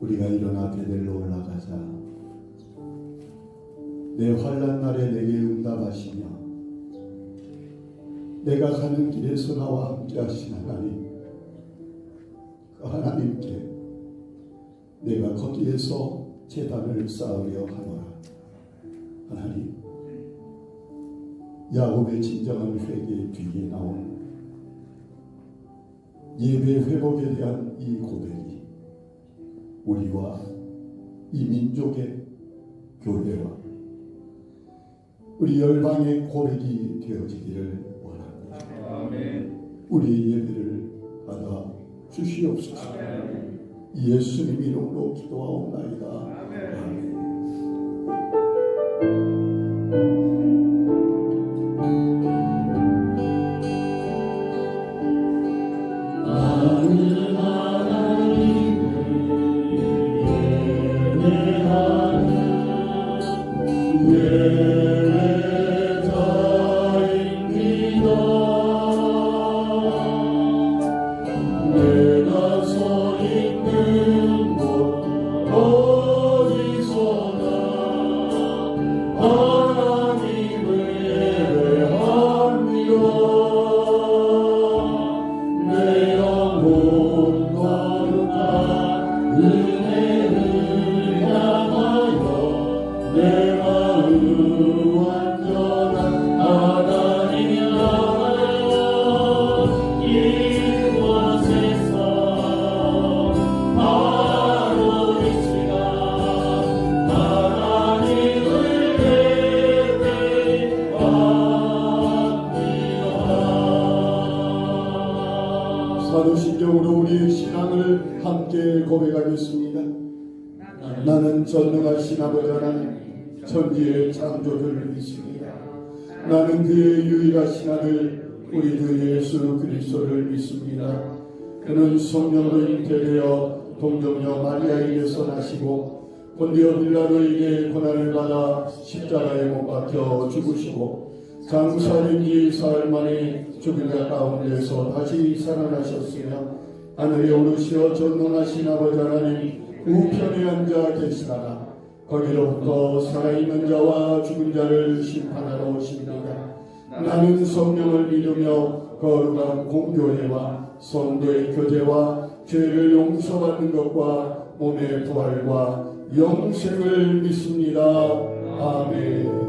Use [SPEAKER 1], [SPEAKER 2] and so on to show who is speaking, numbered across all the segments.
[SPEAKER 1] 우리가 일어나 베델로 올라가자. 내 환난 날에 내게 응답하시며 내가 가는 길에서 나와 함께 하신 하나님, 그 하나님께 내가 거기에서 제단을 쌓으려 하노라. 하나님, 야곱의 진정한 회개 뒤에 나온 예배 회복에 대한 이 고백이 우리와 이 민족의 교회와 우리 열방의 고백이 되어지기를 원합니다. 아멘. 우리의 예배를 받아 주시옵소서. 예수님 이름으로 기도하옵나이다. 아멘. 사도신경으로 우리의 신앙을 함께 고백하겠습니다. 나는 전능하신 아버지 하나님 천지의 창조주를 믿습니다. 나는 그의 유일하신 아들 우리 주 예수 그리스도를 믿습니다. 그는 성령으로 잉태되어 동정녀 마리아에게서 나시고 본디오 빌라도에게 고난을 받아 십자가에 못 박혀 죽으시고 장사된 지 사흘 만에 죽은 자 가운데서 다시 살아나셨으며 하늘에 오르시어 전능하신 아버지 하나님 우편에 앉아 계시다가 거기로부터 살아있는 자와 죽은 자를 심판하러 오십니다. 나는 성령을 믿으며 거룩한 공교회와 성도의 교제와 죄를 용서받는 것과 몸의 부활과 영생을 믿습니다. 아멘.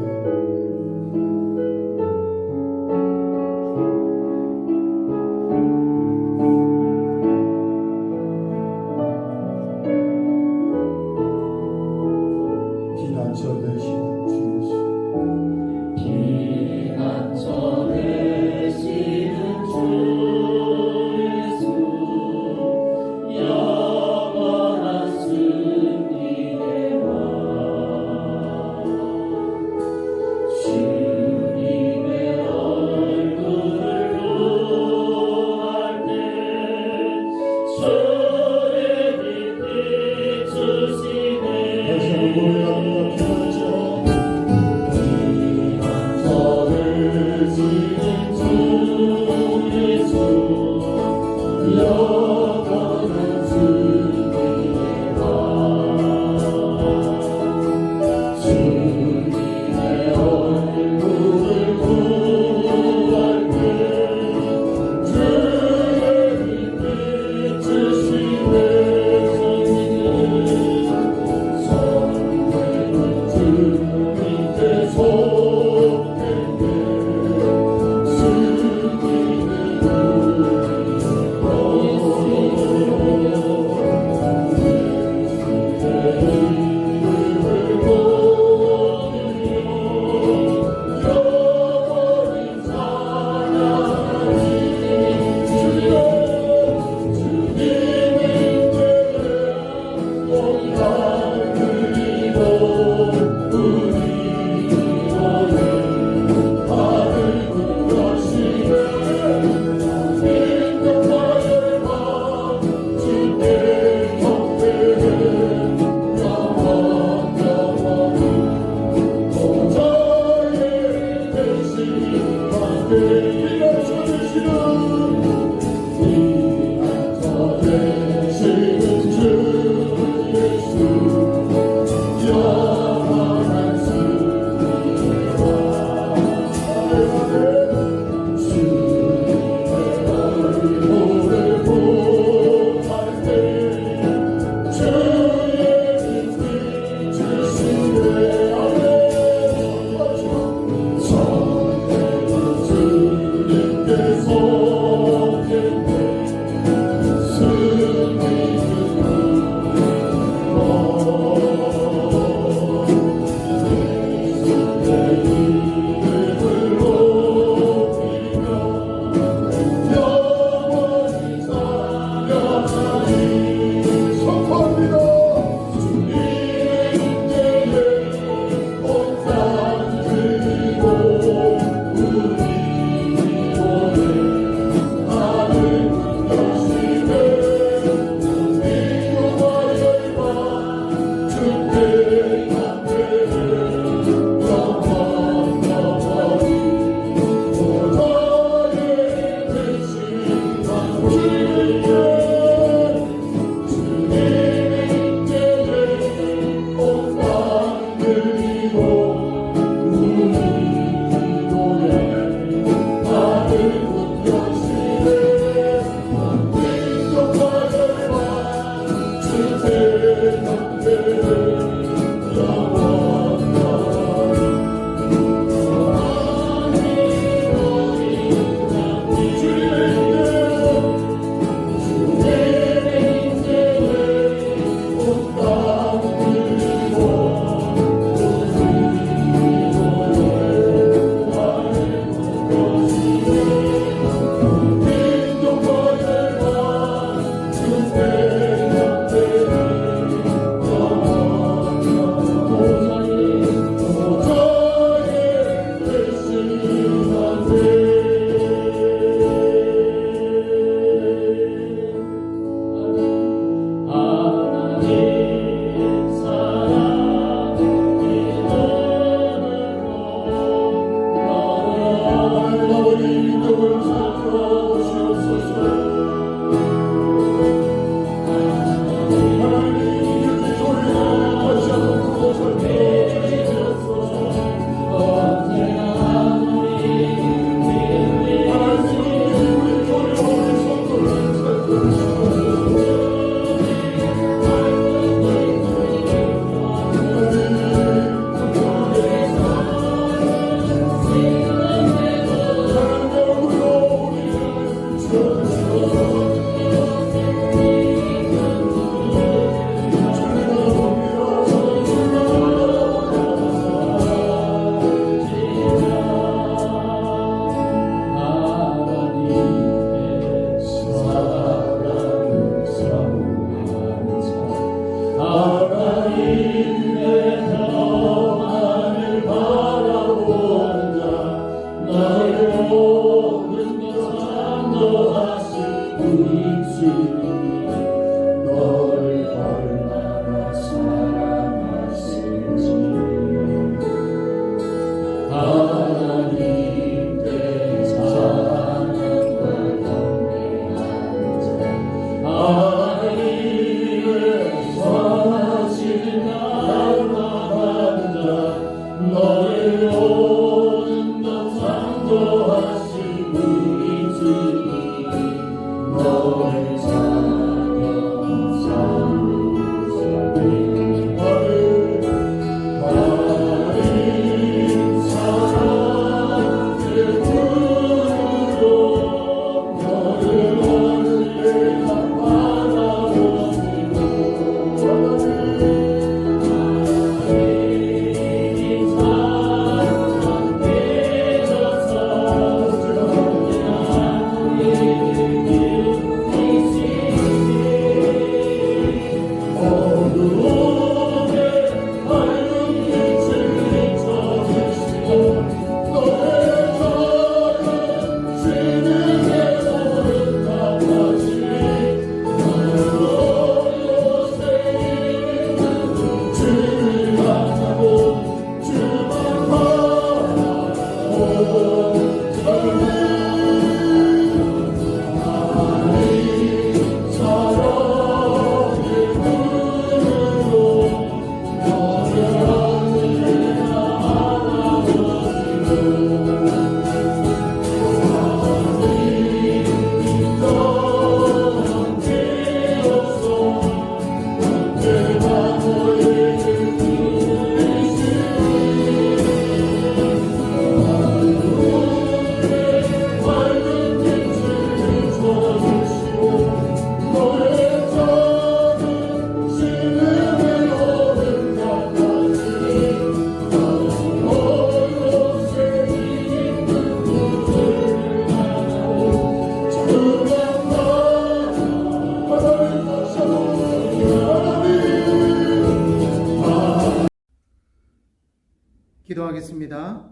[SPEAKER 2] 기도하겠습니다.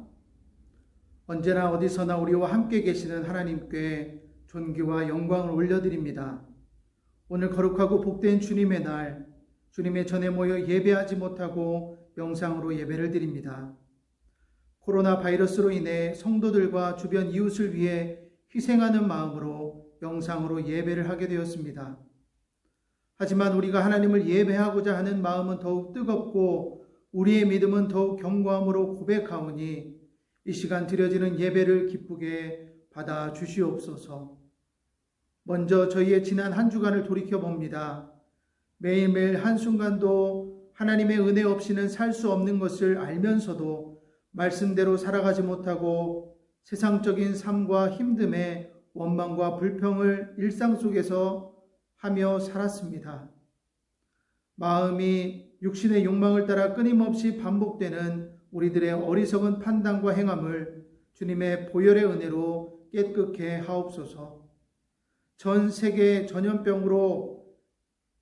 [SPEAKER 2] 언제나 어디서나 우리와 함께 계시는 하나님께 존귀와 영광을 올려드립니다. 오늘 거룩하고 복된 주님의 날, 주님의 전에 모여 예배하지 못하고 영상으로 예배를 드립니다. 코로나 바이러스로 인해 성도들과 주변 이웃을 위해 희생하는 마음으로 영상으로 예배를 하게 되었습니다. 하지만 우리가 하나님을 예배하고자 하는 마음은 더욱 뜨겁고 우리의 믿음은 더욱 견고함으로 고백하오니 이 시간 드려지는 예배를 기쁘게 받아 주시옵소서. 먼저 저희의 지난 한 주간을 돌이켜봅니다. 매일매일 한순간도 하나님의 은혜 없이는 살 수 없는 것을 알면서도 말씀대로 살아가지 못하고 세상적인 삶과 힘듦에 원망과 불평을 일상 속에서 하며 살았습니다. 마음이 육신의 욕망을 따라 끊임없이 반복되는 우리들의 어리석은 판단과 행함을 주님의 보혈의 은혜로 깨끗게 하옵소서. 전 세계 전염병으로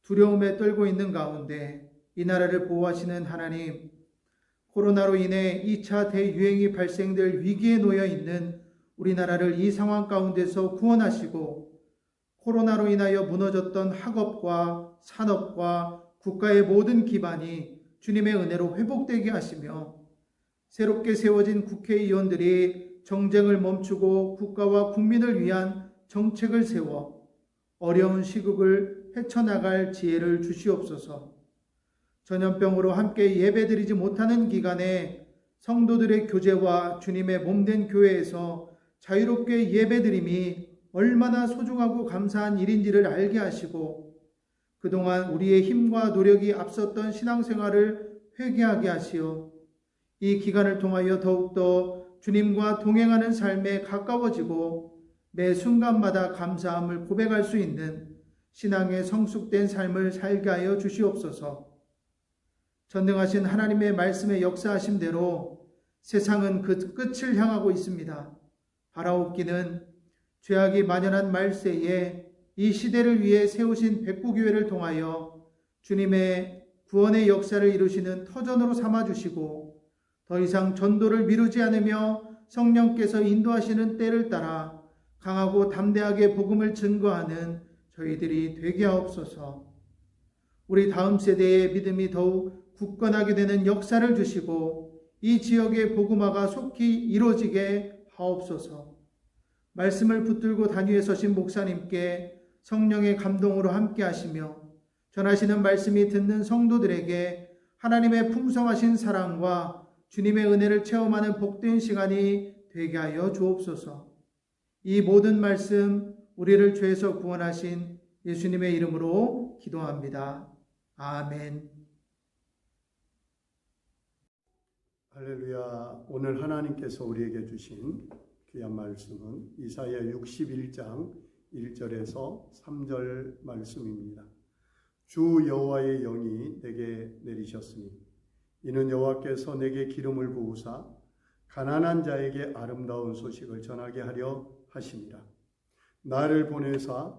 [SPEAKER 2] 두려움에 떨고 있는 가운데 이 나라를 보호하시는 하나님, 코로나로 인해 2차 대유행이 발생될 위기에 놓여 있는 우리나라를 이 상황 가운데서 구원하시고 코로나로 인하여 무너졌던 학업과 산업과 국가의 모든 기반이 주님의 은혜로 회복되게 하시며 새롭게 세워진 국회의원들이 정쟁을 멈추고 국가와 국민을 위한 정책을 세워 어려운 시국을 헤쳐나갈 지혜를 주시옵소서. 전염병으로 함께 예배드리지 못하는 기간에 성도들의 교제와 주님의 몸된 교회에서 자유롭게 예배드림이 얼마나 소중하고 감사한 일인지를 알게 하시고 그동안 우리의 힘과 노력이 앞섰던 신앙생활을 회개하게 하시어 이 기간을 통하여 더욱더 주님과 동행하는 삶에 가까워지고 매 순간마다 감사함을 고백할 수 있는 신앙의 성숙된 삶을 살게 하여 주시옵소서. 전능하신 하나님의 말씀에 역사하심대로 세상은 그 끝을 향하고 있습니다. 바라옵기는 죄악이 만연한 말세에 이 시대를 위해 세우신 백구교회를 통하여 주님의 구원의 역사를 이루시는 터전으로 삼아주시고 더 이상 전도를 미루지 않으며 성령께서 인도하시는 때를 따라 강하고 담대하게 복음을 증거하는 저희들이 되게 하옵소서. 우리 다음 세대의 믿음이 더욱 굳건하게 되는 역사를 주시고 이 지역의 복음화가 속히 이루어지게 하옵소서. 말씀을 붙들고 단위에 서신 목사님께 성령의 감동으로 함께 하시며 전하시는 말씀이 듣는 성도들에게 하나님의 풍성하신 사랑과 주님의 은혜를 체험하는 복된 시간이 되게 하여 주옵소서. 이 모든 말씀 우리를 죄에서 구원하신 예수님의 이름으로 기도합니다. 아멘.
[SPEAKER 1] 할렐루야. 오늘 하나님께서 우리에게 주신 귀한 말씀은 이사야 61장 1절에서 3절 말씀입니다. 주 여호와의 영이 내게 내리셨으니 이는 여호와께서 내게 기름을 부으사 가난한 자에게 아름다운 소식을 전하게 하려 하심이라. 나를 보내사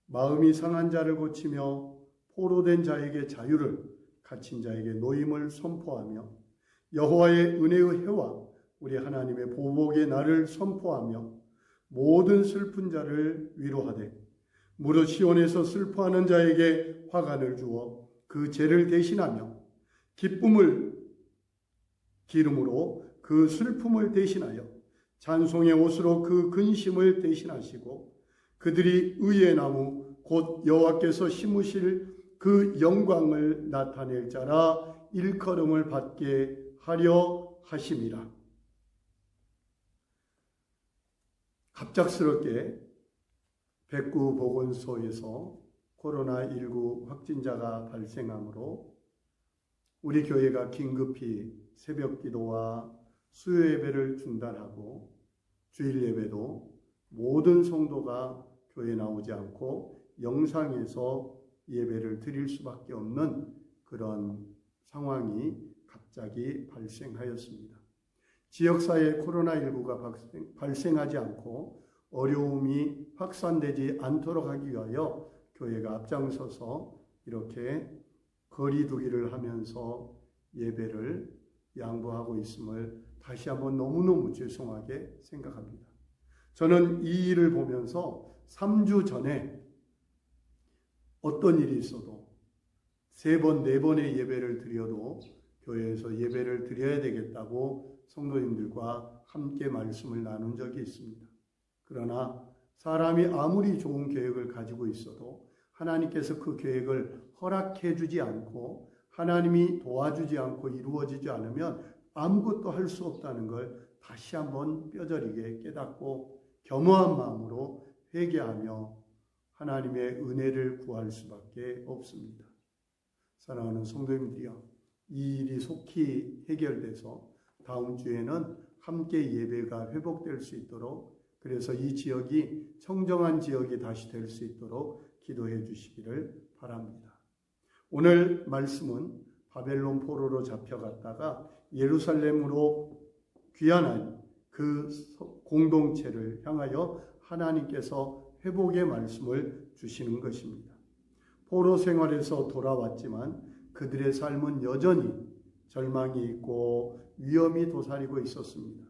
[SPEAKER 1] 마음이 상한 자를 고치며 포로된 자에게 자유를, 갇힌 자에게 노임을 선포하며 여호와의 은혜의 해와 우리 하나님의 보복의 날을 선포하며 모든 슬픈 자를 위로하되 무릇 시온에서 슬퍼하는 자에게 화관을 주어 그 죄를 대신하며 기쁨을 기름으로 그 슬픔을 대신하여 찬송의 옷으로 그 근심을 대신하시고 그들이 의의 나무 곧 여호와께서 심으실 그 영광을 나타낼 자라 일컬음을 받게 하려 하심이라. 갑작스럽게 백구보건소에서 코로나19 확진자가 발생하므로 우리 교회가 긴급히 새벽 기도와 수요 예배를 중단하고 주일 예배도 모든 성도가 교회에 나오지 않고 영상에서 예배를 드릴 수밖에 없는 그런 상황이 갑자기 발생하였습니다. 지역사회에 코로나19가 발생하지 않고 어려움이 확산되지 않도록 하기 위하여 교회가 앞장서서 이렇게 거리 두기를 하면서 예배를 양보하고 있음을 다시 한번 너무너무 죄송하게 생각합니다. 저는 이 일을 보면서 3주 전에 어떤 일이 있어도 3번, 4번의 예배를 드려도 교회에서 예배를 드려야 되겠다고 성도님들과 함께 말씀을 나눈 적이 있습니다. 그러나 사람이 아무리 좋은 계획을 가지고 있어도 하나님께서 그 계획을 허락해 주지 않고 하나님이 도와주지 않고 이루어지지 않으면 아무것도 할 수 없다는 걸 다시 한번 뼈저리게 깨닫고 겸허한 마음으로 회개하며 하나님의 은혜를 구할 수밖에 없습니다. 사랑하는 성도님들이여, 이 일이 속히 해결돼서 다음 주에는 함께 예배가 회복될 수 있도록, 그래서 이 지역이 청정한 지역이 다시 될 수 있도록 기도해 주시기를 바랍니다. 오늘 말씀은 바벨론 포로로 잡혀갔다가 예루살렘으로 귀환한 그 공동체를 향하여 하나님께서 회복의 말씀을 주시는 것입니다. 포로 생활에서 돌아왔지만 그들의 삶은 여전히 절망이 있고 위험이 도사리고 있었습니다.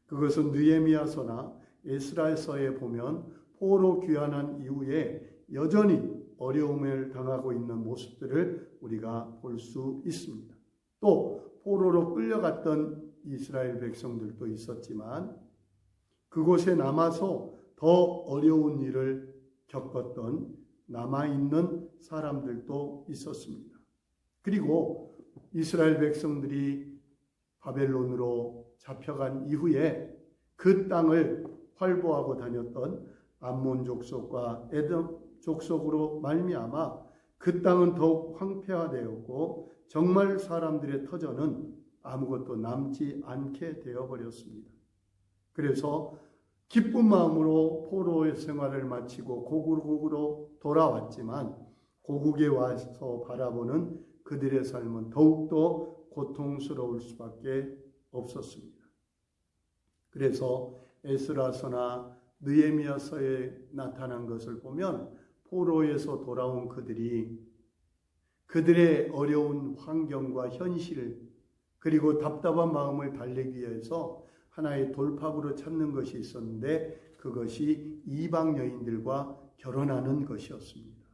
[SPEAKER 1] 그것은 느헤미야서나 에스라서에 보면 포로 귀환한 이후에 여전히 어려움을 당하고 있는 모습들을 우리가 볼 수 있습니다. 또 포로로 끌려갔던 이스라엘 백성들도 있었지만 그곳에 남아서 더 어려운 일을 겪었던 남아있는 사람들도 있었습니다. 그리고 이스라엘 백성들이 바벨론으로 잡혀간 이후에 그 땅을 활보하고 다녔던 암몬 족속과 에돔 족속으로 말미암아 그 땅은 더욱 황폐화되었고 정말 사람들의 터전은 아무것도 남지 않게 되어버렸습니다. 그래서 기쁜 마음으로 포로의 생활을 마치고 고국으로 돌아왔지만 고국에 와서 바라보는 그들의 삶은 더욱더 고통스러울 수밖에 없었습니다. 그래서 에스라서나 느헤미야서에 나타난 것을 보면 포로에서 돌아온 그들이 그들의 어려운 환경과 현실 그리고 답답한 마음을 달래기 위해서 하나의 돌파구를 찾는 것이 있었는데 그것이 이방 여인들과 결혼하는 것이었습니다.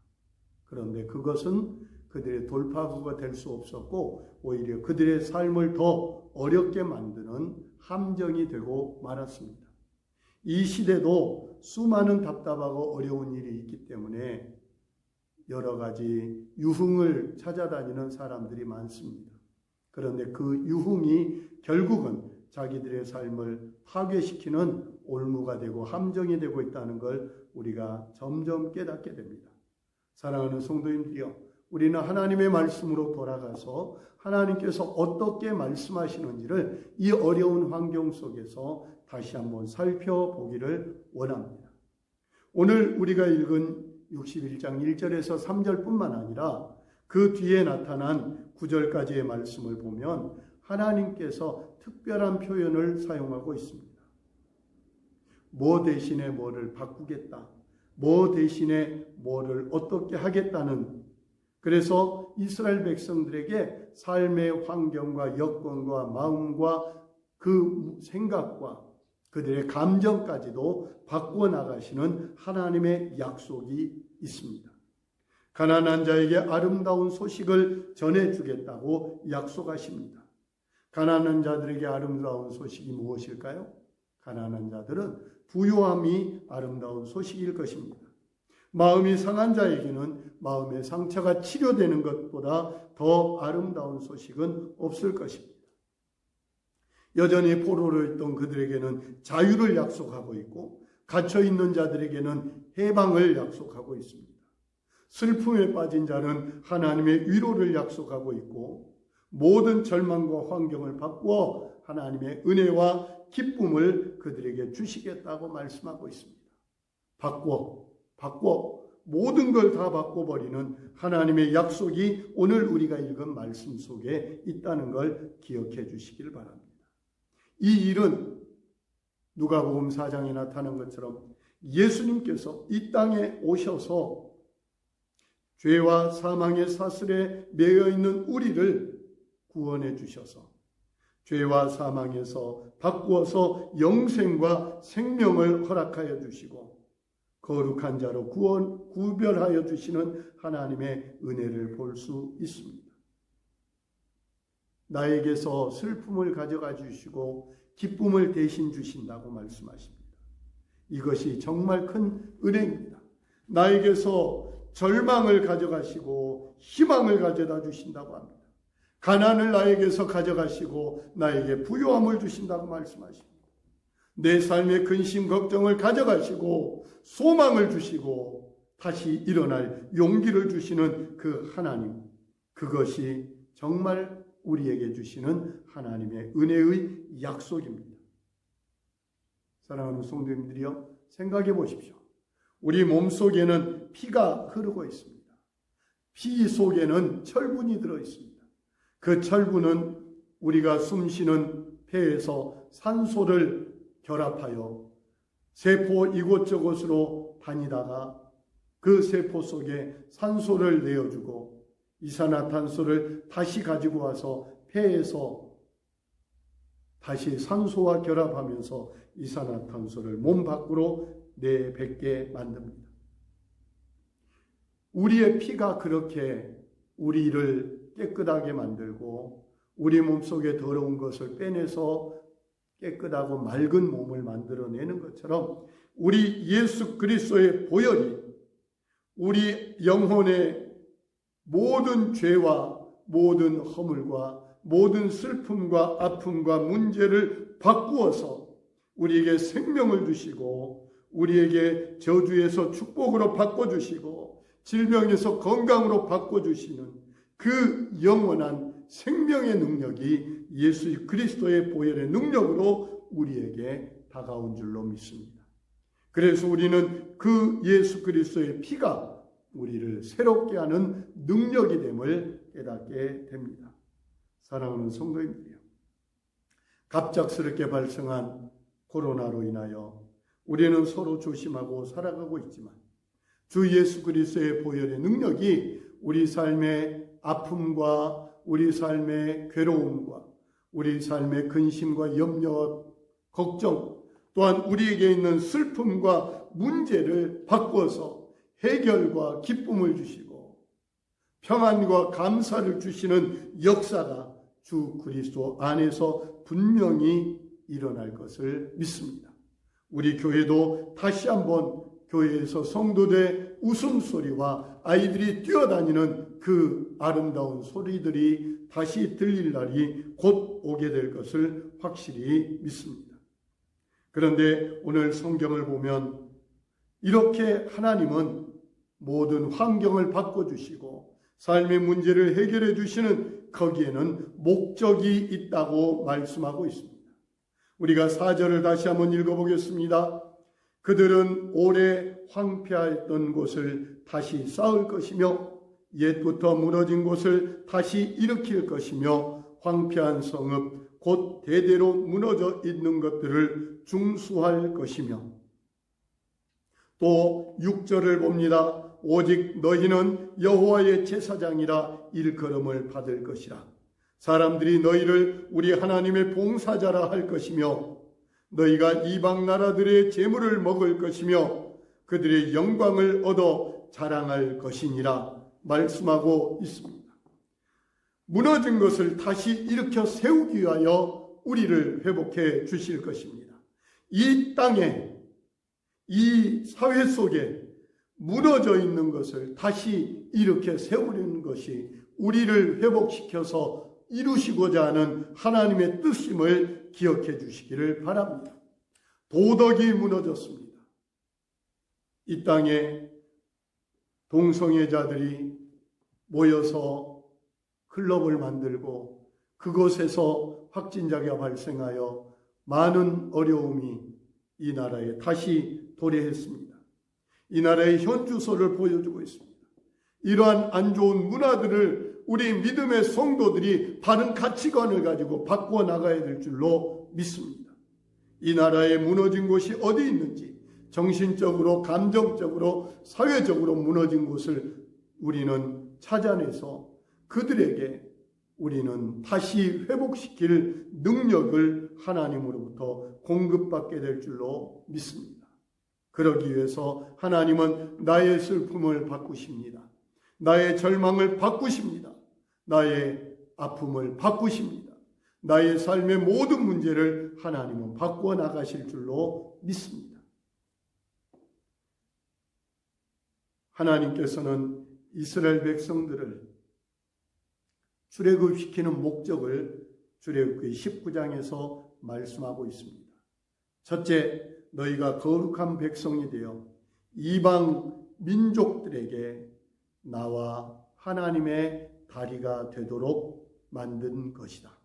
[SPEAKER 1] 그런데 그것은 그들의 돌파구가 될 수 없었고 오히려 그들의 삶을 더 어렵게 만드는 함정이 되고 말았습니다. 이 시대도 수많은 답답하고 어려운 일이 있기 때문에 여러 가지 유흥을 찾아다니는 사람들이 많습니다. 그런데 그 유흥이 결국은 자기들의 삶을 파괴시키는 올무가 되고 함정이 되고 있다는 걸 우리가 점점 깨닫게 됩니다. 사랑하는 성도님들이여, 우리는 하나님의 말씀으로 돌아가서 하나님께서 어떻게 말씀하시는지를 이 어려운 환경 속에서 다시 한번 살펴보기를 원합니다. 오늘 우리가 읽은 61장 1절에서 3절뿐만 아니라 그 뒤에 나타난 9절까지의 말씀을 보면 하나님께서 특별한 표현을 사용하고 있습니다. 뭐 대신에 뭐를 바꾸겠다. 뭐 대신에 뭐를 어떻게 하겠다는, 그래서 이스라엘 백성들에게 삶의 환경과 여건과 마음과 그 생각과 그들의 감정까지도 바꾸어 나가시는 하나님의 약속이 있습니다. 가난한 자에게 아름다운 소식을 전해주겠다고 약속하십니다. 가난한 자들에게 아름다운 소식이 무엇일까요? 가난한 자들은 부유함이 아름다운 소식일 것입니다. 마음이 상한 자에게는 마음의 상처가 치료되는 것보다 더 아름다운 소식은 없을 것입니다. 여전히 포로로 있던 그들에게는 자유를 약속하고 있고 갇혀있는 자들에게는 해방을 약속하고 있습니다. 슬픔에 빠진 자는 하나님의 위로를 약속하고 있고 모든 절망과 환경을 바꾸어 하나님의 은혜와 기쁨을 그들에게 주시겠다고 말씀하고 있습니다. 바꿔 모든 걸 다 바꿔버리는 하나님의 약속이 오늘 우리가 읽은 말씀 속에 있다는 걸 기억해 주시길 바랍니다. 이 일은 누가복음 4장에 나타난 것처럼 예수님께서 이 땅에 오셔서 죄와 사망의 사슬에 매여 있는 우리를 구원해 주셔서 죄와 사망에서 바꾸어서 영생과 생명을 허락하여 주시고 거룩한 자로 구별하여 주시는 하나님의 은혜를 볼 수 있습니다. 나에게서 슬픔을 가져가 주시고 기쁨을 대신 주신다고 말씀하십니다. 이것이 정말 큰 은혜입니다. 나에게서 절망을 가져가시고 희망을 가져다 주신다고 합니다. 가난을 나에게서 가져가시고 나에게 부요함을 주신다고 말씀하십니다. 내 삶의 근심 걱정을 가져가시고 소망을 주시고 다시 일어날 용기를 주시는 그 하나님, 그것이 정말 우리에게 주시는 하나님의 은혜의 약속입니다. 사랑하는 성도님들이여, 생각해 보십시오. 우리 몸속에는 피가 흐르고 있습니다. 피 속에는 철분이 들어 있습니다. 그 철분은 우리가 숨쉬는 폐에서 산소를 결합하여 세포 이곳저곳으로 다니다가 그 세포 속에 산소를 내어주고 이산화탄소를 다시 가지고 와서 폐에서 다시 산소와 결합하면서 이산화탄소를 몸 밖으로 내뱉게 만듭니다. 우리의 피가 그렇게 우리를 깨끗하게 만들고 우리 몸속에 더러운 것을 빼내서 깨끗하고 맑은 몸을 만들어내는 것처럼 우리 예수 그리스도의 보혈이 우리 영혼의 모든 죄와 모든 허물과 모든 슬픔과 아픔과 문제를 바꾸어서 우리에게 생명을 주시고 우리에게 저주에서 축복으로 바꿔주시고 질병에서 건강으로 바꿔주시는 그 영원한 생명의 능력이 예수 그리스도의 보혈의 능력으로 우리에게 다가온 줄로 믿습니다. 그래서 우리는 그 예수 그리스도의 피가 우리를 새롭게 하는 능력이 됨을 깨닫게 됩니다. 사랑하는 성도님들이요, 갑작스럽게 발생한 코로나로 인하여 우리는 서로 조심하고 살아가고 있지만 주 예수 그리스도의 보혈의 능력이 우리 삶의 아픔과 우리 삶의 괴로움과 우리 삶의 근심과 염려와 걱정 또한 우리에게 있는 슬픔과 문제를 바꾸어서 해결과 기쁨을 주시고 평안과 감사를 주시는 역사가 주 그리스도 안에서 분명히 일어날 것을 믿습니다. 우리 교회도 다시 한번 교회에서 성도들의 웃음소리와 아이들이 뛰어다니는 그 아름다운 소리들이 다시 들릴 날이 곧 오게 될 것을 확실히 믿습니다. 그런데 오늘 성경을 보면 이렇게 하나님은 모든 환경을 바꿔주시고 삶의 문제를 해결해 주시는 거기에는 목적이 있다고 말씀하고 있습니다. 우리가 4절을 다시 한번 읽어보겠습니다. 그들은 오래 황폐했던 곳을 다시 쌓을 것이며 옛부터 무너진 곳을 다시 일으킬 것이며 황폐한 성읍 곧 대대로 무너져 있는 것들을 중수할 것이며 또 6절을 봅니다. 오직 너희는 여호와의 제사장이라 일컬음을 받을 것이라. 사람들이 너희를 우리 하나님의 봉사자라 할 것이며 너희가 이방 나라들의 재물을 먹을 것이며 그들의 영광을 얻어 자랑할 것이니라 말씀하고 있습니다. 무너진 것을 다시 일으켜 세우기 위하여 우리를 회복해 주실 것입니다. 이 땅에 이 사회 속에 무너져 있는 것을 다시 일으켜 세우려는 것이 우리를 회복시켜서 이루시고자 하는 하나님의 뜻임을 기억해 주시기를 바랍니다. 도덕이 무너졌습니다. 이 땅에 동성애자들이 모여서 클럽을 만들고 그곳에서 확진자가 발생하여 많은 어려움이 이 나라에 다시 도래했습니다. 이 나라의 현주소를 보여주고 있습니다. 이러한 안 좋은 문화들을 우리 믿음의 성도들이 바른 가치관을 가지고 바꾸어 나가야 될 줄로 믿습니다. 이 나라에 무너진 곳이 어디 있는지 정신적으로, 감정적으로, 사회적으로 무너진 곳을 우리는 찾아내서 그들에게 우리는 다시 회복시킬 능력을 하나님으로부터 공급받게 될 줄로 믿습니다. 그러기 위해서 하나님은 나의 슬픔을 바꾸십니다. 나의 절망을 바꾸십니다. 나의 아픔을 바꾸십니다. 나의 삶의 모든 문제를 하나님은 바꾸어 나가실 줄로 믿습니다. 하나님께서는 이스라엘 백성들을 출애굽시키는 목적을 출애굽기 19장에서 말씀하고 있습니다. 첫째, 너희가 거룩한 백성이 되어 이방 민족들에게 나와 하나님의 다리가 되도록 만든 것이다.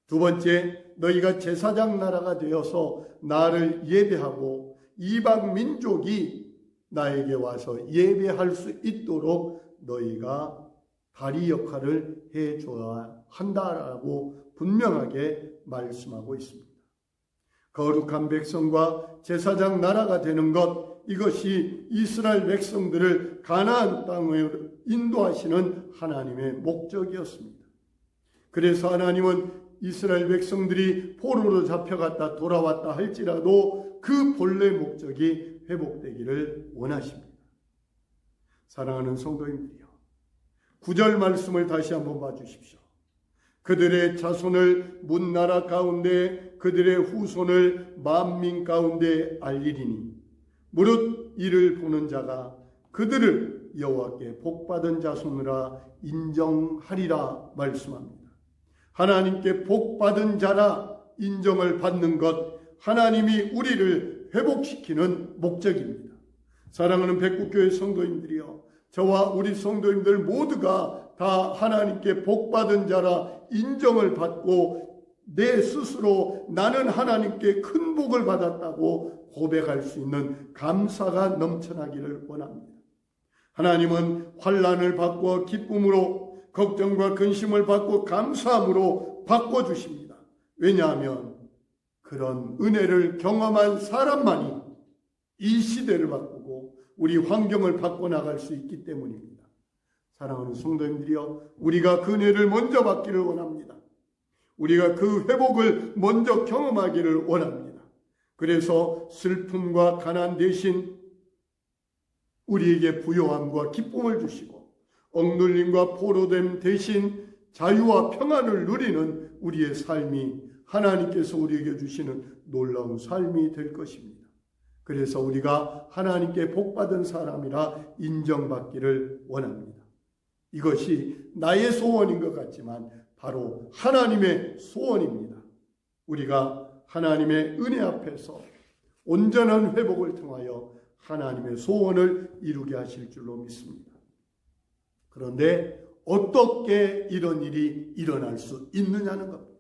[SPEAKER 1] 두 번째, 너희가 제사장 나라가 되어서 나를 예배하고 이방 민족이 나에게 와서 예배할 수 있도록 너희가 다리 역할을 해줘야 한다라고 분명하게 말씀하고 있습니다. 거룩한 백성과 제사장 나라가 되는 것, 이것이 이스라엘 백성들을 가나안 땅으로 인도하시는 하나님의 목적이었습니다. 그래서 하나님은 이스라엘 백성들이 포로로 잡혀갔다 돌아왔다 할지라도 그 본래 목적이 회복되기를 원하십니다. 사랑하는 성도님들이요, 9절 말씀을 다시 한번 봐주십시오. 그들의 자손을 문나라 가운데 그들의 후손을 만민 가운데 알리리니 무릇 이를 보는 자가 그들을 여호와께 복받은 자손이라 인정하리라 말씀합니다. 하나님께 복받은 자라 인정을 받는 것, 하나님이 우리를 회복시키는 목적입니다. 사랑하는 백국교회 성도님들이여, 저와 우리 성도님들 모두가 다 하나님께 복받은 자라 인정을 받고 내 스스로 나는 하나님께 큰 복을 받았다고 고백할 수 있는 감사가 넘쳐나기를 원합니다. 하나님은 환난을 바꾸어 기쁨으로, 걱정과 근심을 받고 감사함으로 바꿔주십니다. 왜냐하면 그런 은혜를 경험한 사람만이 이 시대를 바꾸고 우리 환경을 바꿔나갈 수 있기 때문입니다. 사랑하는 성도님들이여, 우리가 그 은혜를 먼저 받기를 원합니다. 우리가 그 회복을 먼저 경험하기를 원합니다. 그래서 슬픔과 가난 대신 우리에게 부요함과 기쁨을 주시고, 억눌림과 포로됨 대신 자유와 평안을 누리는 우리의 삶이 하나님께서 우리에게 주시는 놀라운 삶이 될 것입니다. 그래서 우리가 하나님께 복받은 사람이라 인정받기를 원합니다. 이것이 나의 소원인 것 같지만 바로 하나님의 소원입니다. 우리가 하나님의 은혜 앞에서 온전한 회복을 통하여 하나님의 소원을 이루게 하실 줄로 믿습니다. 그런데 어떻게 이런 일이 일어날 수 있느냐는 겁니다.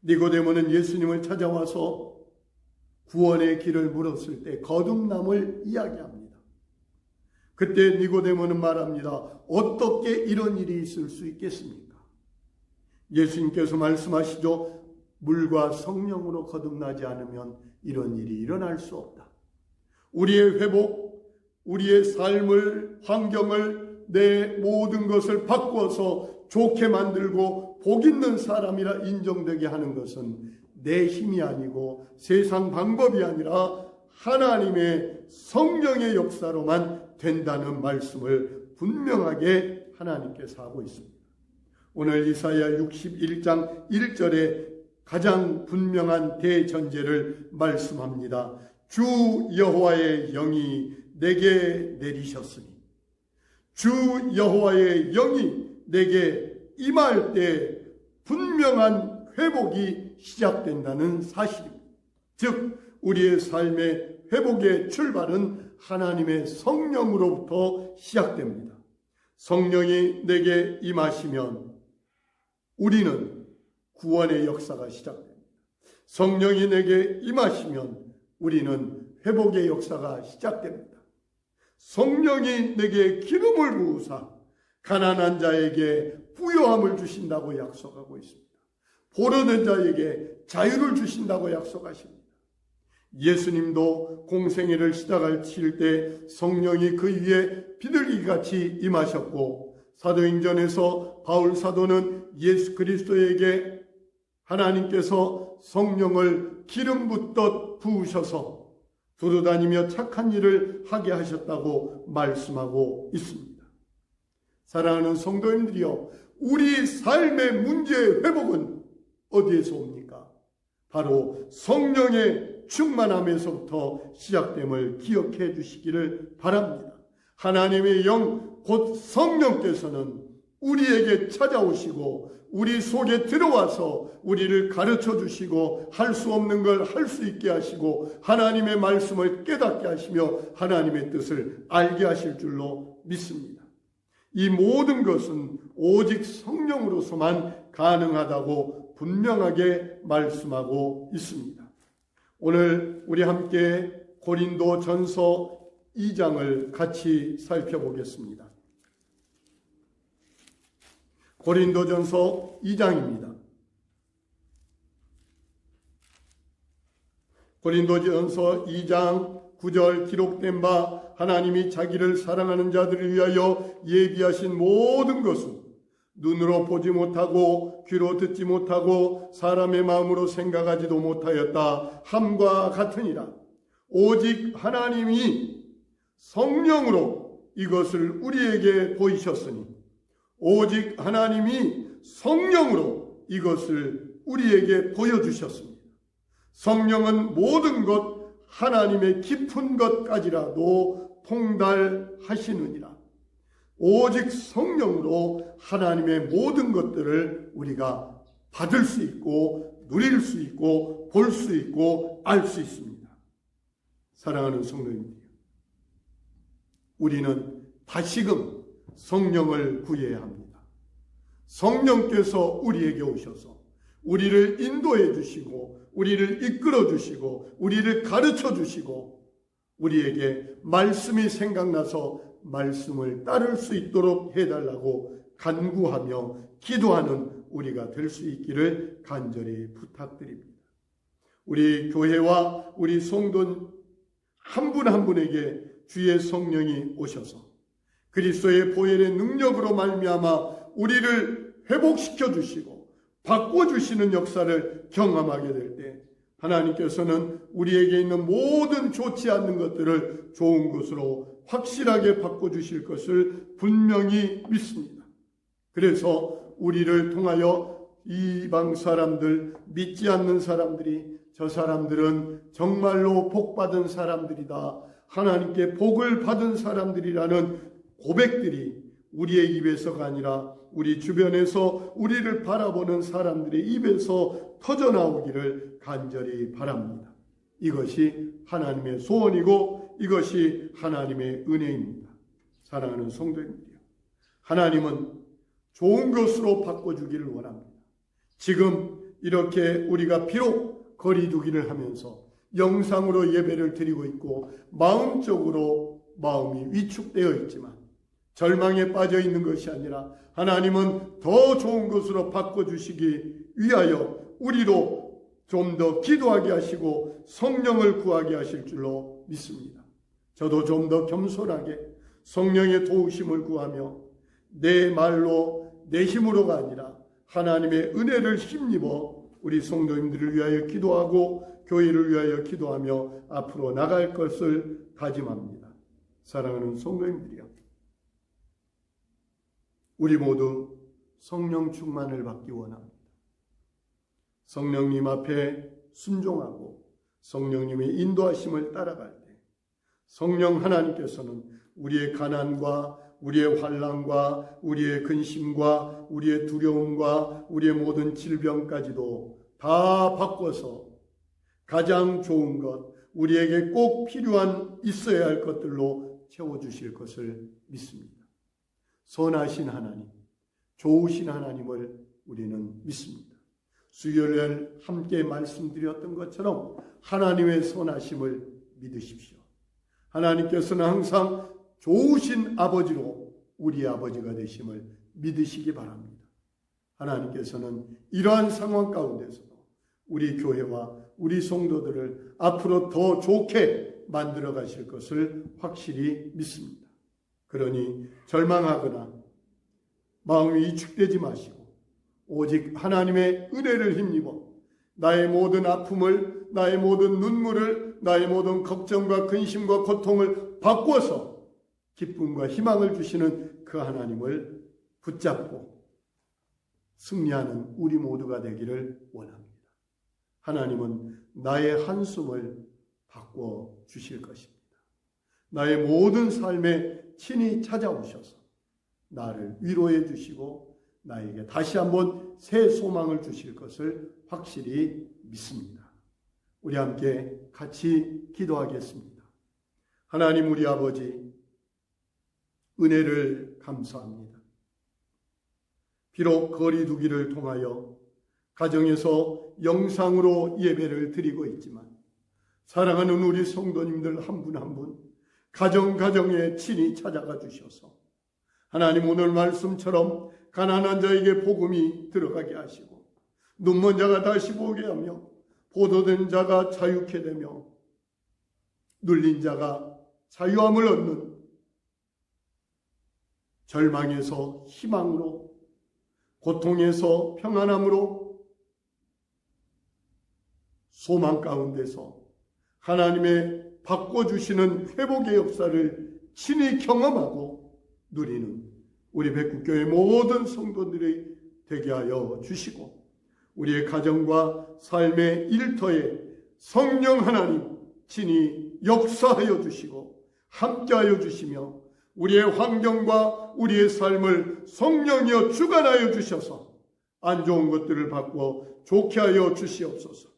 [SPEAKER 1] 니고데모는 예수님을 찾아와서 구원의 길을 물었을 때 거듭남을 이야기합니다. 그때 니고데모는 말합니다. 어떻게 이런 일이 있을 수 있겠습니까? 예수님께서 말씀하시죠. 물과 성령으로 거듭나지 않으면 이런 일이 일어날 수 없다. 우리의 회복, 우리의 삶을, 환경을, 내 모든 것을 바꾸어서 좋게 만들고 복 있는 사람이라 인정되게 하는 것은 내 힘이 아니고 세상 방법이 아니라 하나님의 성령의 역사로만 된다는 말씀을 분명하게 하나님께서 하고 있습니다. 오늘 이사야 61장 1절에 가장 분명한 대전제를 말씀합니다. 주 여호와의 영이 내게 내리셨으니, 주 여호와의 영이 내게 임할 때 분명한 회복이 시작된다는 사실입니다. 즉 우리의 삶의 회복의 출발은 하나님의 성령으로부터 시작됩니다. 성령이 내게 임하시면 우리는 구원의 역사가 시작됩니다. 성령이 내게 임하시면 우리는 회복의 역사가 시작됩니다. 성령이 내게 기름을 부으사 가난한 자에게 부요함을 주신다고 약속하고 있습니다. 포로된 자에게 자유를 주신다고 약속하십니다. 예수님도 공생애를 시작하실 때 성령이 그 위에 비둘기같이 임하셨고 사도행전에서 바울 사도는 예수 그리스도에게 하나님께서 성령을 기름 붓듯 부으셔서 두루다니며 착한 일을 하게 하셨다고 말씀하고 있습니다. 사랑하는 성도님들이여, 우리 삶의 문제의 회복은 어디에서 옵니까? 바로 성령의 충만함에서부터 시작됨을 기억해 주시기를 바랍니다. 하나님의 영 곧 성령께서는 우리에게 찾아오시고 우리 속에 들어와서 우리를 가르쳐 주시고 할 수 없는 걸 할 수 있게 하시고 하나님의 말씀을 깨닫게 하시며 하나님의 뜻을 알게 하실 줄로 믿습니다. 이 모든 것은 오직 성령으로서만 가능하다고 분명하게 말씀하고 있습니다. 오늘 우리 함께 고린도전서 2장을 같이 살펴보겠습니다. 고린도전서 2장입니다. 고린도전서 2장 9절 기록된 바 하나님이 자기를 사랑하는 자들을 위하여 예비하신 모든 것은 눈으로 보지 못하고 귀로 듣지 못하고 사람의 마음으로 생각하지도 못하였다 함과 같으니라. 오직 하나님이 성령으로 이것을 우리에게 보이셨으니 오직 하나님이 성령으로 이것을 우리에게 보여주셨습니다. 성령은 모든 것 하나님의 깊은 것까지라도 통달하시느니라. 오직 성령으로 하나님의 모든 것들을 우리가 받을 수 있고 누릴 수 있고 볼 수 있고 알 수 있습니다. 사랑하는 성도님들, 우리는 다시금 성령을 구해야 합니다. 성령께서 우리에게 오셔서 우리를 인도해 주시고 우리를 이끌어 주시고 우리를 가르쳐 주시고 우리에게 말씀이 생각나서 말씀을 따를 수 있도록 해달라고 간구하며 기도하는 우리가 될 수 있기를 간절히 부탁드립니다. 우리 교회와 우리 성도 한 분 한 분에게 주의 성령이 오셔서 그리스도의 보혈의 능력으로 말미암아 우리를 회복시켜 주시고 바꿔주시는 역사를 경험하게 될 때 하나님께서는 우리에게 있는 모든 좋지 않는 것들을 좋은 것으로 확실하게 바꿔주실 것을 분명히 믿습니다. 그래서 우리를 통하여 이방 사람들, 믿지 않는 사람들이 저 사람들은 정말로 복받은 사람들이다, 하나님께 복을 받은 사람들이라는 고백들이 우리의 입에서가 아니라 우리 주변에서 우리를 바라보는 사람들의 입에서 터져나오기를 간절히 바랍니다. 이것이 하나님의 소원이고 이것이 하나님의 은혜입니다. 사랑하는 성도님들이요, 하나님은 좋은 것으로 바꿔주기를 원합니다. 지금 이렇게 우리가 비록 거리두기를 하면서 영상으로 예배를 드리고 있고 마음적으로 마음이 위축되어 있지만 절망에 빠져 있는 것이 아니라 하나님은 더 좋은 것으로 바꿔주시기 위하여 우리로 좀 더 기도하게 하시고 성령을 구하게 하실 줄로 믿습니다. 저도 좀 더 겸손하게 성령의 도우심을 구하며 내 말로 내 힘으로가 아니라 하나님의 은혜를 힘입어 우리 성도님들을 위하여 기도하고 교회를 위하여 기도하며 앞으로 나갈 것을 다짐합니다. 사랑하는 성도님들이여, 우리 모두 성령 충만을 받기 원합니다. 성령님 앞에 순종하고 성령님의 인도하심을 따라갈 때 성령 하나님께서는 우리의 가난과 우리의 환난과 우리의 근심과 우리의 두려움과 우리의 모든 질병까지도 다 바꿔서 가장 좋은 것, 우리에게 꼭 필요한 있어야 할 것들로 채워주실 것을 믿습니다. 선하신 하나님, 좋으신 하나님을 우리는 믿습니다. 수요일 함께 말씀드렸던 것처럼 하나님의 선하심을 믿으십시오. 하나님께서는 항상 좋으신 아버지로 우리 아버지가 되심을 믿으시기 바랍니다. 하나님께서는 이러한 상황 가운데서도 우리 교회와 우리 성도들을 앞으로 더 좋게 만들어 가실 것을 확실히 믿습니다. 그러니 절망하거나 마음이 위축되지 마시고 오직 하나님의 은혜를 힘입어 나의 모든 아픔을, 나의 모든 눈물을, 나의 모든 걱정과 근심과 고통을 바꾸어서 기쁨과 희망을 주시는 그 하나님을 붙잡고 승리하는 우리 모두가 되기를 원합니다. 하나님은 나의 한숨을 바꿔 주실 것입니다. 나의 모든 삶에 친히 찾아오셔서 나를 위로해 주시고 나에게 다시 한번 새 소망을 주실 것을 확실히 믿습니다. 우리 함께 같이 기도하겠습니다. 하나님 우리 아버지, 은혜를 감사합니다. 비록 거리두기를 통하여 가정에서 영상으로 예배를 드리고 있지만 사랑하는 우리 성도님들 한 분 한 분 가정에 친히 찾아가 주셔서 하나님 오늘 말씀처럼 가난한 자에게 복음이 들어가게 하시고 눈먼 자가 다시 보게 하며 포도된 자가 자유케 되며 눌린 자가 자유함을 얻는 절망에서 희망으로 고통에서 평안함으로 소망 가운데서 하나님의 바꿔주시는 회복의 역사를 친히 경험하고 누리는 우리 백국교회 모든 성도들이 되게 하여 주시고 우리의 가정과 삶의 일터에 성령 하나님 친히 역사하여 주시고 함께하여 주시며 우리의 환경과 우리의 삶을 성령이여 주관하여 주셔서 안 좋은 것들을 바꾸어 좋게 하여 주시옵소서.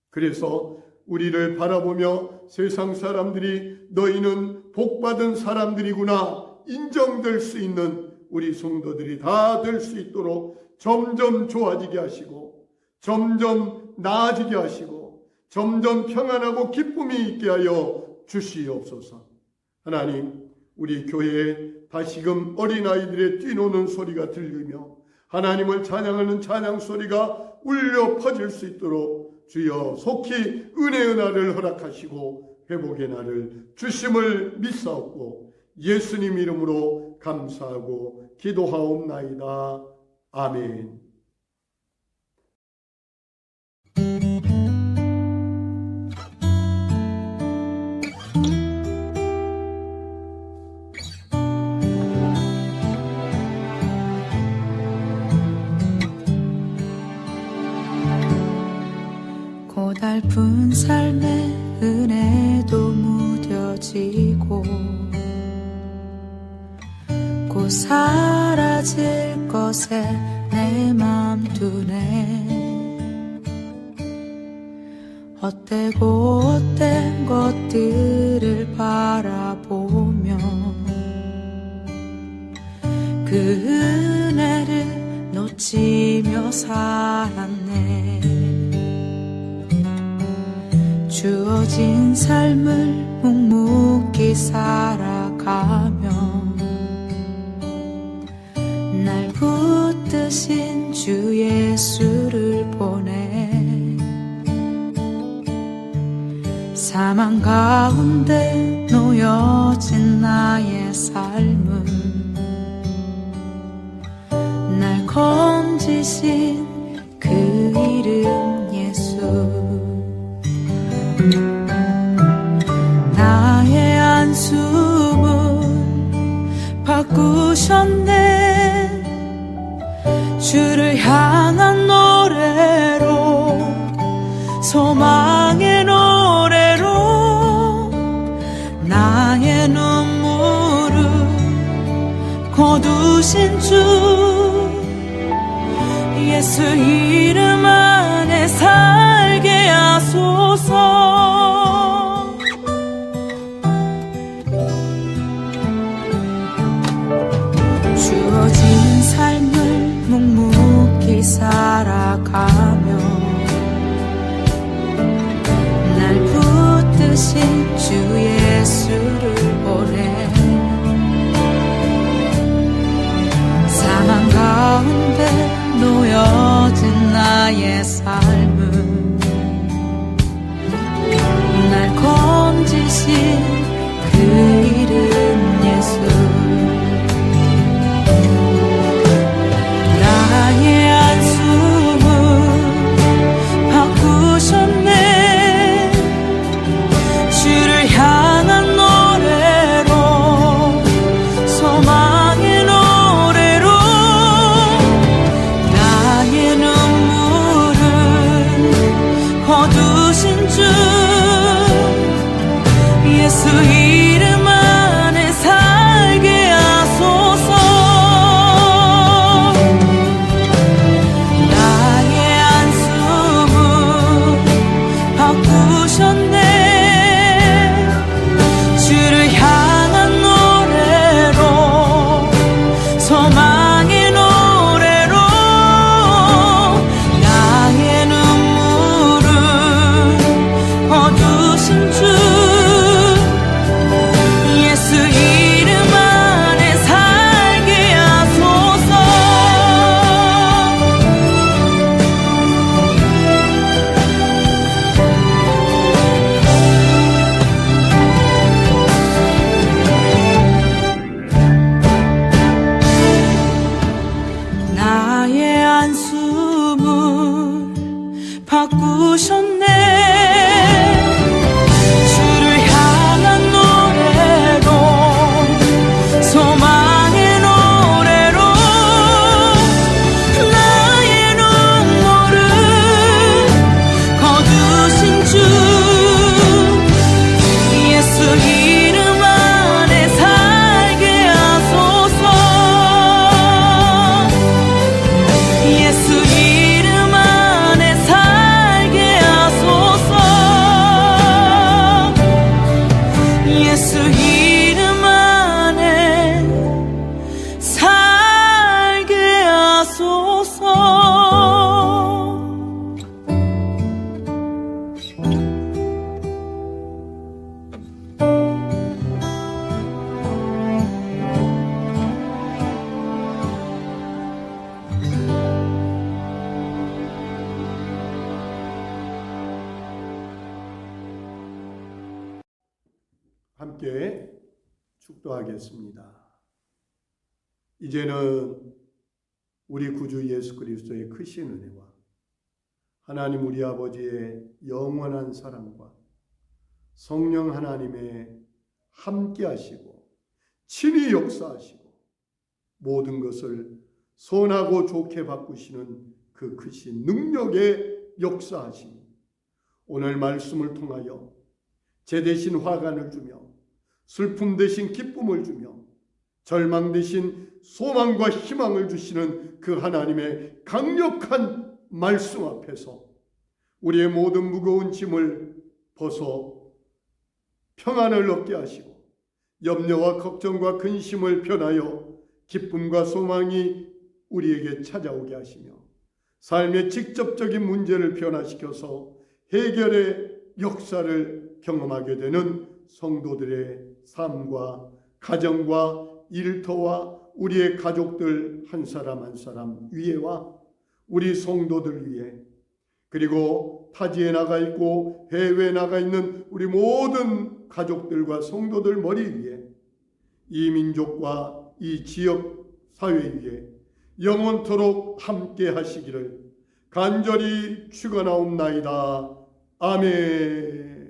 [SPEAKER 1] 그래서 우리를 바라보며 세상 사람들이 너희는 복받은 사람들이구나 인정될 수 있는 우리 성도들이 다 될 수 있도록 점점 좋아지게 하시고 점점 나아지게 하시고 점점 평안하고 기쁨이 있게 하여 주시옵소서. 하나님, 우리 교회에 다시금 어린아이들의 뛰노는 소리가 들리며 하나님을 찬양하는 찬양 소리가 울려 퍼질 수 있도록 주여 속히 은혜의 날을 허락하시고 회복의 날을 주심을 믿사옵고 예수님 이름으로 감사하고 기도하옵나이다. 아멘.
[SPEAKER 3] 고달픈 삶의 은혜도 무뎌지고 곧 사라질 것에 내 맘 두네. 헛되고 헛된 것들을 바라보며 그 은혜를 놓치며 살았네. 주어진 삶을 묵묵히 살아가며 날 붙드신 주 예수를 보내. 사망 가운데 놓여진 나의 삶은 날 건지신 그 이름 예수. 나의 안수문 바꾸셨네. 주를 향한 노래로 소망의 노래로 나의 눈물을 거두신 주 예수 이름 안에 살게 하소서. 주어진 삶을 묵묵히 살아가며 날 붙드신 주 예수를 보내. 사망 가운데 놓여진 나의 삶은 날 건지신 그 이름 예수. 바꾸셨네. 주를 향한 노래로, 소망의 노래로 나의 눈물을 거두신 주, 예수 이름 안에 살게 하소서. 예수 이름 안에 살게 하소서. 예수 이름 안에 살게 하소서.
[SPEAKER 1] 함께 축도하겠습니다. 이제는 우리 구주 예수 그리스도의 크신 은혜와 하나님 우리 아버지의 영원한 사랑과 성령 하나님의 함께 하시고 친히 역사하시고 모든 것을 선하고 좋게 바꾸시는 그 크신 능력의 역사하심이 오늘 말씀을 통하여 제 대신 화관을 주며 슬픔 대신 기쁨을 주며 절망 대신 소망과 희망을 주시는 그 하나님의 강력한 말씀 앞에서 우리의 모든 무거운 짐을 벗어 평안을 얻게 하시고 염려와 걱정과 근심을 변하여 기쁨과 소망이 우리에게 찾아오게 하시며 삶의 직접적인 문제를 변화시켜서 해결의 역사를 경험하게 되는 성도들의 삶과 가정과 일터와 우리의 가족들 한 사람 한 사람 위에와 우리 성도들 위에 그리고 타지에 나가 있고 해외에 나가 있는 우리 모든 가족들과 성도들 머리 위에 이 민족과 이 지역 사회 위에 영원토록 함께 하시기를 간절히 축원하옵나이다. 아멘.